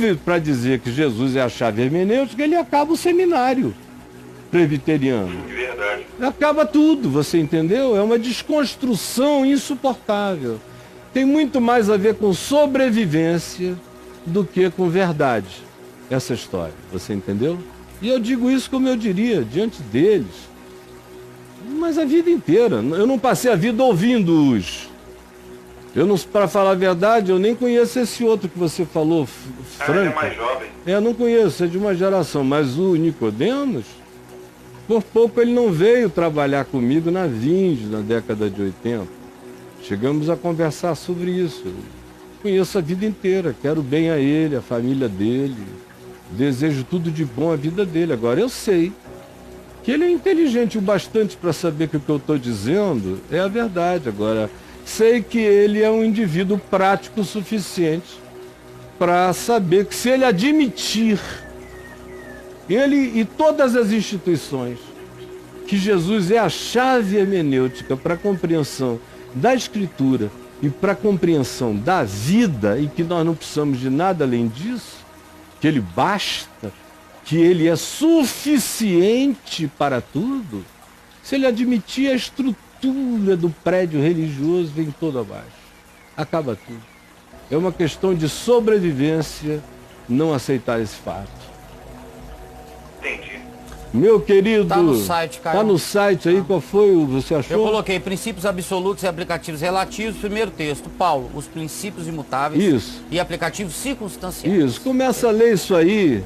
Inclusive, para dizer que Jesus é a chave hermenêutica, ele acaba o seminário presbiteriano. Verdade. Acaba tudo, você entendeu? É uma desconstrução insuportável. Tem muito mais a ver com sobrevivência do que com verdade, essa história, você entendeu? E eu digo isso como eu diria, diante deles. Mas a vida inteira, eu não passei a vida ouvindo-os. Eu não, para falar a verdade, eu nem conheço esse outro que você falou, Franco. Ele é mais jovem. Eu não conheço, é de uma geração, mas o Nicodemos, por pouco ele não veio trabalhar comigo na Vindes, na década de 80. Chegamos a conversar sobre isso. Eu conheço a vida inteira, quero bem a ele, a família dele, desejo tudo de bom à vida dele. Agora eu sei que ele é inteligente o bastante para saber que o que eu estou dizendo é a verdade. Agora, sei que ele é um indivíduo prático o suficiente para saber que se ele admitir, ele e todas as instituições, que Jesus é a chave hermenêutica para a compreensão da Escritura e para a compreensão da vida, e que nós não precisamos de nada além disso, que ele basta, que ele é suficiente para tudo, se ele admitir, a estrutura do prédio religioso vem toda abaixo. Acaba tudo. É uma questão de sobrevivência não aceitar esse fato. Entendi. Meu querido... Tá no site, Caio. Tá no site aí, qual foi o você achou? Eu coloquei princípios absolutos e aplicativos relativos. Primeiro texto, Paulo, os princípios imutáveis. Isso. E aplicativos circunstanciais. Isso, começa a ler isso aí.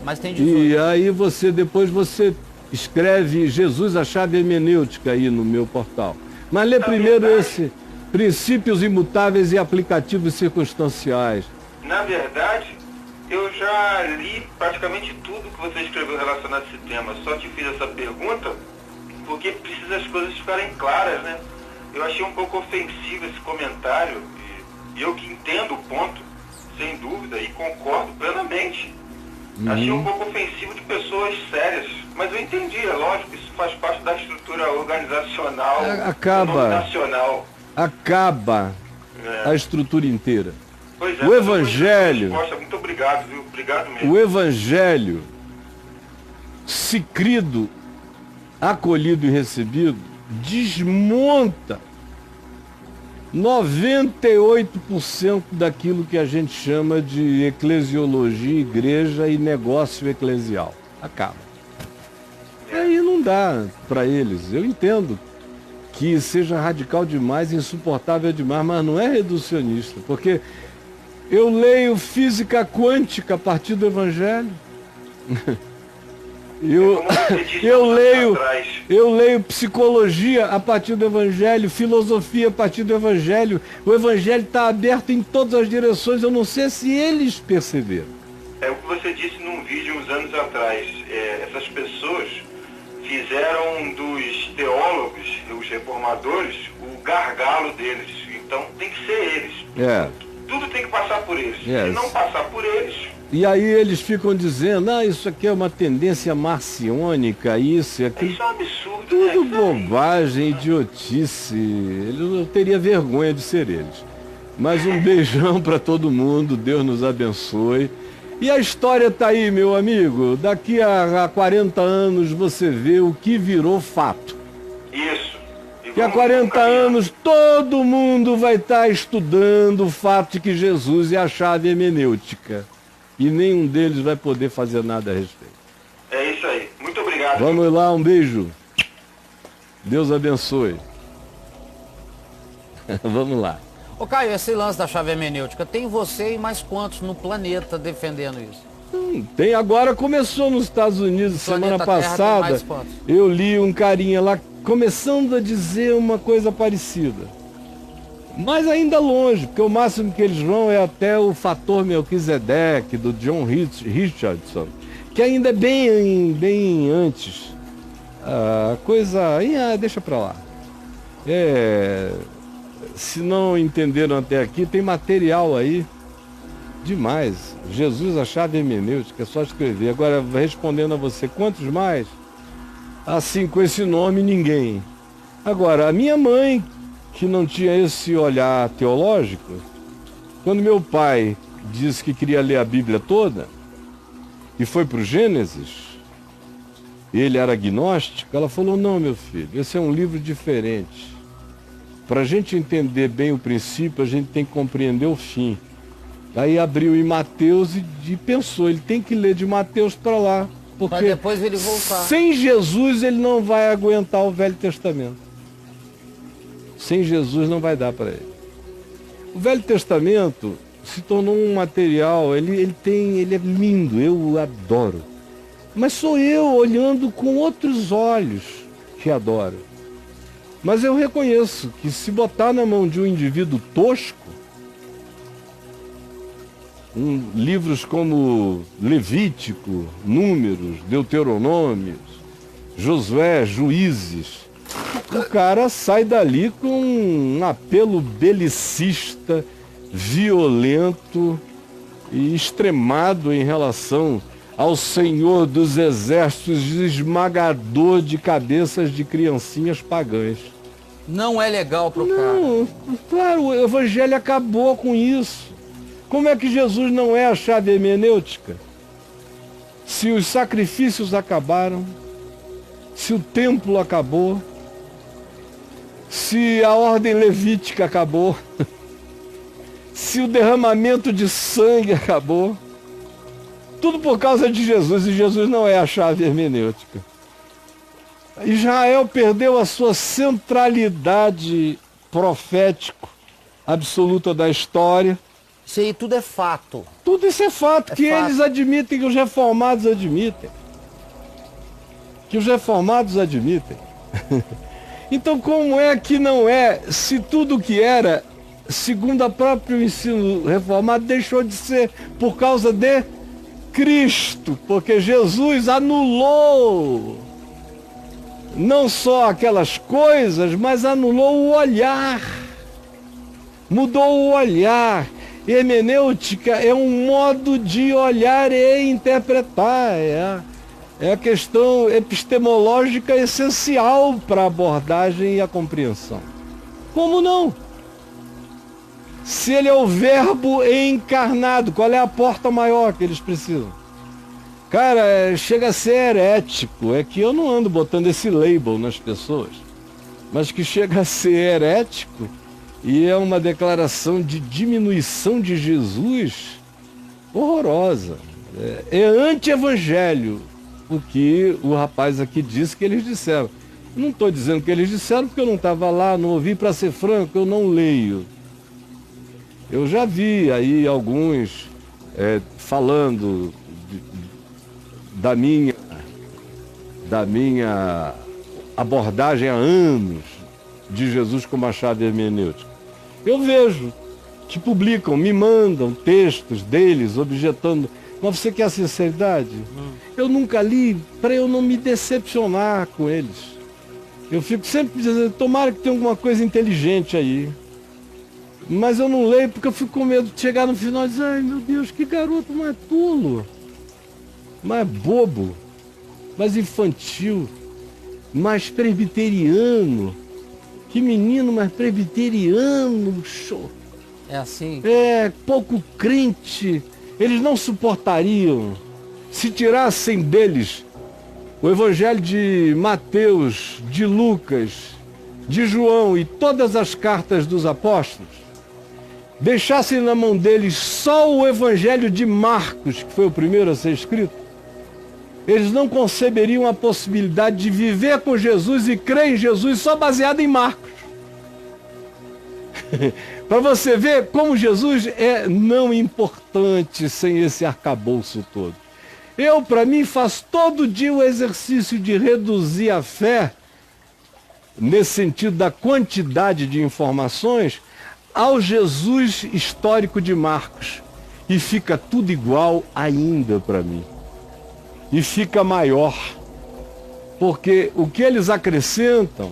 Mas tem 18. E aí depois você escreve Jesus, a chave hermenêutica aí no meu portal. Mas lê primeiro esse, princípios imutáveis e aplicativos circunstanciais. Na verdade, eu já li praticamente tudo que você escreveu relacionado a esse tema. Só te fiz essa pergunta porque precisa as coisas ficarem claras, né? Eu achei um pouco ofensivo esse comentário. E eu que entendo o ponto, sem dúvida, e concordo plenamente. Achei um pouco ofensivo de pessoas sérias, mas eu entendi, é lógico, isso faz parte da estrutura organizacional, nacional. Acaba a estrutura inteira. Pois é, O Evangelho, muito obrigado, viu? Obrigado mesmo. o Evangelho, se crido, acolhido e recebido, desmonta 98% daquilo que a gente chama de eclesiologia, igreja e negócio eclesial. Acaba. E aí não dá para eles. Eu entendo que seja radical demais, insuportável demais, mas não é reducionista, porque eu leio física quântica a partir do Evangelho. Eu leio psicologia a partir do Evangelho, filosofia a partir do Evangelho. O Evangelho está aberto em todas as direções, eu não sei se eles perceberam. É o que você disse num vídeo uns anos atrás. Essas pessoas fizeram dos teólogos, os reformadores, o gargalo deles. Então tem que ser eles. Tudo tem que passar por eles. Se não passar por eles... E aí eles ficam dizendo, isso aqui é uma tendência marciônica, isso e aquilo. Isso é um absurdo, tudo né? bobagem, idiotice. Eu teria vergonha de ser eles. Mas um beijão para todo mundo, Deus nos abençoe. E a história tá aí, meu amigo. Daqui a 40 anos você vê o que virou fato. Isso. Que há 40 anos todo mundo vai estar estudando o fato de que Jesus é a chave hermenêutica. E nenhum deles vai poder fazer nada a respeito. É isso aí. Muito obrigado. Vamos lá, um beijo. Deus abençoe. Vamos lá. Ô Caio, esse lance da chave hermenêutica, tem você e mais quantos no planeta defendendo isso? Tem, agora começou nos Estados Unidos, semana passada, eu li um carinha lá começando a dizer uma coisa parecida. Mas ainda longe, porque o máximo que eles vão é até o fator Melquisedeque, do John Richardson, que ainda é bem antes. A coisa... deixa pra lá. Se não entenderam até aqui, tem material aí demais. Jesus, a chave hermenêutica, é só escrever. Agora, respondendo a você, quantos mais? Assim, com esse nome, ninguém. Agora, a minha mãe, que não tinha esse olhar teológico, quando meu pai disse que queria ler a Bíblia toda e foi para o Gênesis, ele era agnóstico, ela falou, não, meu filho, esse é um livro diferente. Para a gente entender bem o princípio, a gente tem que compreender o fim. Aí abriu em Mateus e pensou, ele tem que ler de Mateus para lá. Porque Para depois ele voltar. sem Jesus ele não vai aguentar o Velho Testamento. Sem Jesus não vai dar para ele. O Velho Testamento se tornou um material, ele é lindo, eu adoro. Mas sou eu olhando com outros olhos que adoro. Mas eu reconheço que se botar na mão de um indivíduo tosco, livros como Levítico, Números, Deuteronômios, Josué, Juízes, o cara sai dali com um apelo belicista, violento e extremado em relação ao Senhor dos Exércitos, esmagador de cabeças de criancinhas pagãs. Não é legal pro cara. Não, claro, o Evangelho acabou com isso. Como é que Jesus não é a chave hermenêutica? Se os sacrifícios acabaram, se o templo acabou, se a ordem levítica acabou, se o derramamento de sangue acabou, tudo por causa de Jesus, e Jesus não é a chave hermenêutica. Israel perdeu a sua centralidade profético absoluta da história. Isso aí tudo é fato. Tudo isso é fato, É que fato. eles admitem, que os reformados admitem. Que os reformados admitem. Então como é que não é, se tudo que era, segundo o próprio ensino reformado, deixou de ser por causa de Cristo, porque Jesus anulou não só aquelas coisas, mas anulou o olhar, mudou o olhar. Hermenêutica é um modo de olhar e interpretar, é a questão epistemológica essencial para a abordagem e a compreensão. Como não? Se ele é o verbo encarnado, qual é a porta maior que eles precisam? Cara, chega a ser herético, é que eu não ando botando esse label nas pessoas, mas que chega a ser herético e é uma declaração de diminuição de Jesus horrorosa. É anti-evangelho o que o rapaz aqui disse que eles disseram. Não estou dizendo que eles disseram porque eu não estava lá, não ouvi, para ser franco, eu não leio. Eu já vi aí alguns falando da minha abordagem há anos de Jesus como a chave hermenêutica. Eu vejo que publicam, me mandam textos deles objetando, mas você quer sinceridade? Eu nunca li para eu não me decepcionar com eles. Eu fico sempre dizendo, tomara que tenha alguma coisa inteligente aí. Mas eu não leio porque eu fico com medo de chegar no final e dizer, ai meu Deus, que garoto mais tolo, mais bobo, mais infantil, mais presbiteriano. Que menino mais presbiteriano, show. É assim? Pouco crente. Eles não suportariam se tirassem deles o Evangelho de Mateus, de Lucas, de João e todas as cartas dos apóstolos, deixassem na mão deles só o Evangelho de Marcos, que foi o primeiro a ser escrito, eles não conceberiam a possibilidade de viver com Jesus e crer em Jesus só baseado em Marcos. Para você ver como Jesus é não importante sem esse arcabouço todo. Eu, para mim, faço todo dia o exercício de reduzir a fé, nesse sentido da quantidade de informações, ao Jesus histórico de Marcos. E fica tudo igual ainda para mim. E fica maior. Porque o que eles acrescentam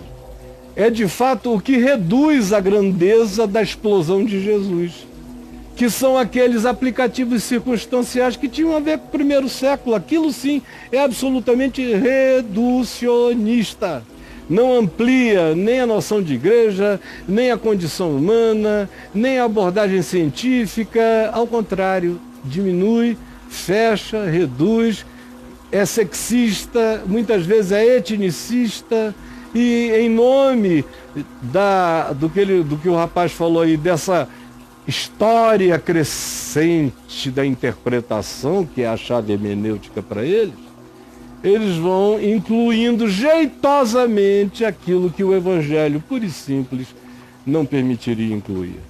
é de fato o que reduz a grandeza da explosão de Jesus. Que são aqueles aplicativos circunstanciais que tinham a ver com o primeiro século. Aquilo sim é absolutamente reducionista. não amplia nem a noção de igreja, nem a condição humana, nem a abordagem científica, ao contrário, diminui, fecha, reduz, é sexista, muitas vezes é etnicista, e em nome do que o rapaz falou aí, dessa história crescente da interpretação, que é a chave hermenêutica para eles vão incluindo jeitosamente aquilo que o Evangelho, puro e simples, não permitiria incluir.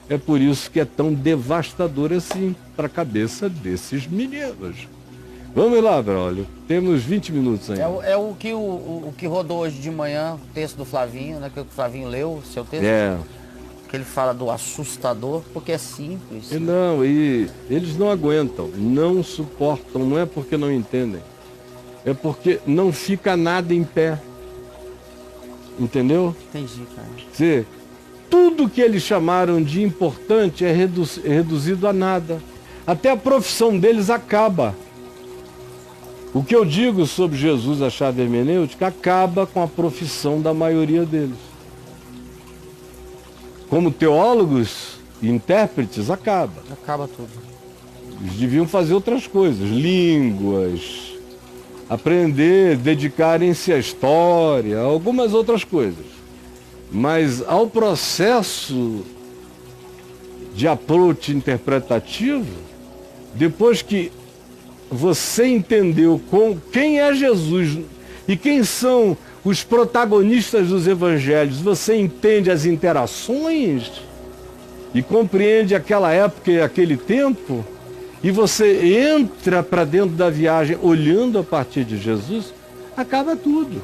É por isso que é tão devastador assim para a cabeça desses meninos. Vamos lá, Braulio. Temos 20 minutos ainda. É o que rodou hoje de manhã, o texto do Flavinho, né? Que o Flavinho leu, o seu texto. É. Que ele fala do assustador, porque é simples. E eles não aguentam, não suportam, não é porque não entendem. É porque não fica nada em pé. Entendeu? Entendi, cara. Dizer, tudo que eles chamaram de importante é reduzido a nada. Até a profissão deles acaba. O que eu digo sobre Jesus, a chave hermenêutica, acaba com a profissão da maioria deles. Como teólogos e intérpretes, acaba. Acaba tudo. Eles deviam fazer outras coisas, línguas, aprender, dedicarem-se à história, algumas outras coisas. Mas ao processo de approach interpretativo, depois que você entendeu quem é Jesus e quem são os protagonistas dos evangelhos, você entende as interações e compreende aquela época e aquele tempo, e você entra para dentro da viagem olhando a partir de Jesus, acaba tudo.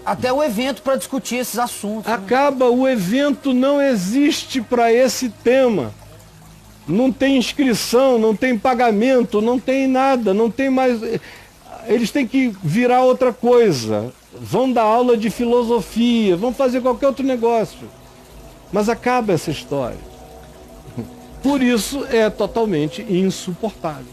Até o evento para discutir esses assuntos. Acaba, o evento não existe para esse tema. Não tem inscrição, não tem pagamento, não tem nada, não tem mais... Eles têm que virar outra coisa. Vão dar aula de filosofia, vão fazer qualquer outro negócio. Mas acaba essa história. Por isso é totalmente insuportável.